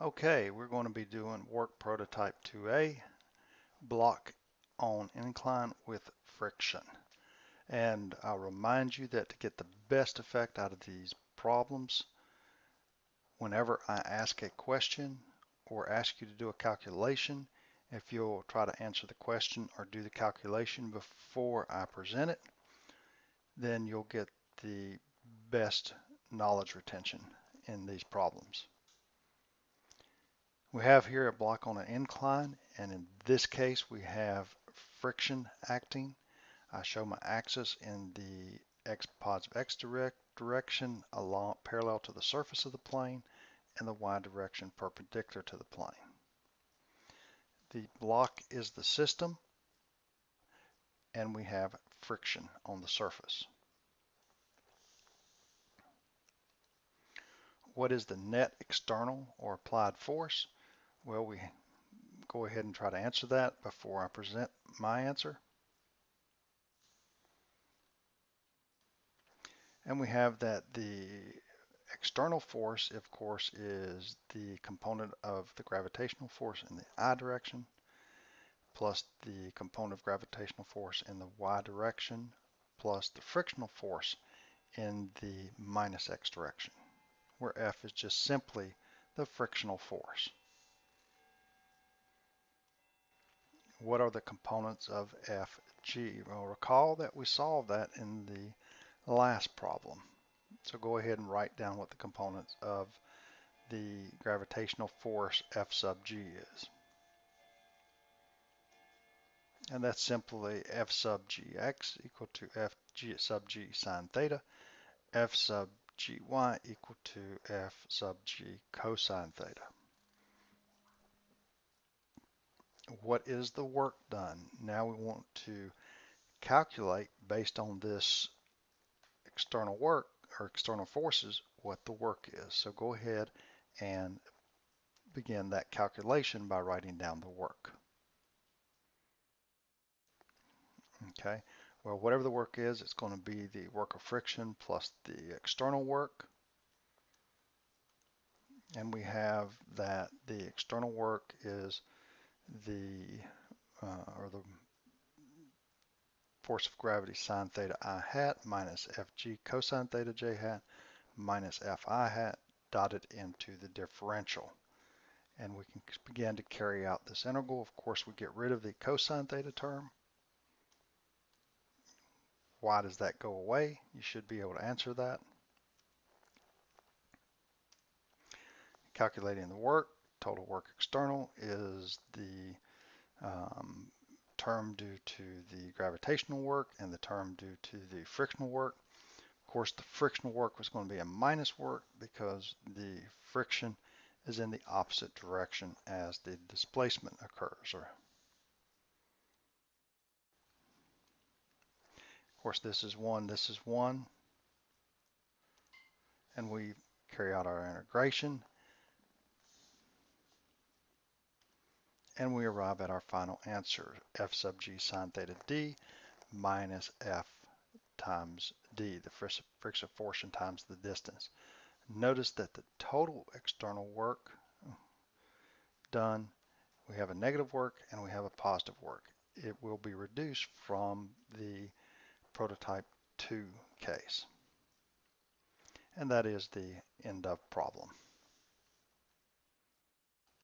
Okay, we're going to be doing work prototype 2A, block on incline with friction. And I'll remind you that to get the best effect out of these problems, whenever I ask a question or ask you to do a calculation, if you'll try to answer the question or do the calculation before I present it, then you'll get the best knowledge retention in these problems. We have here a block on an incline, and in this case we have friction acting. I show my axis in the positive x direction along parallel to the surface of the plane, and the y direction perpendicular to the plane. The block is the system, and we have friction on the surface. What is the net external or applied force? Well, we go ahead and try to answer that before I present my answer. And we have that the external force, of course, is the component of the gravitational force in the I direction plus the component of gravitational force in the y direction plus the frictional force in the minus x direction, where F is just simply the frictional force. What are the components of Fg? Well, recall that we solved that in the last problem. So go ahead and write down what the components of the gravitational force F sub g is. And that's simply F sub gx equal to F g sub g sine theta, F sub gy equal to F sub g cosine theta. What is the work done? Now we want to calculate based on this external work or external forces what the work is. So go ahead and begin that calculation by writing down the work. Okay, well, whatever the work is, it's going to be the work of friction plus the external work. And we have that the external work is the force of gravity sine theta I hat minus Fg cosine theta j hat minus Fi hat dotted into the differential. And we can begin to carry out this integral. Of course, we get rid of the cosine theta term. Why does that go away? You should be able to answer that. Calculating the work, total work external is the term due to the gravitational work and the term due to the frictional work. Of course, the frictional work was going to be a minus work because the friction is in the opposite direction as the displacement occurs. Of course, this is 1, this is 1, and we carry out our integration, and we arrive at our final answer, F sub g sine theta d minus F times d, the friction force times the distance. Notice that the total external work done, we have a negative work and we have a positive work. It will be reduced from the prototype 2 case. And that is the end of problem.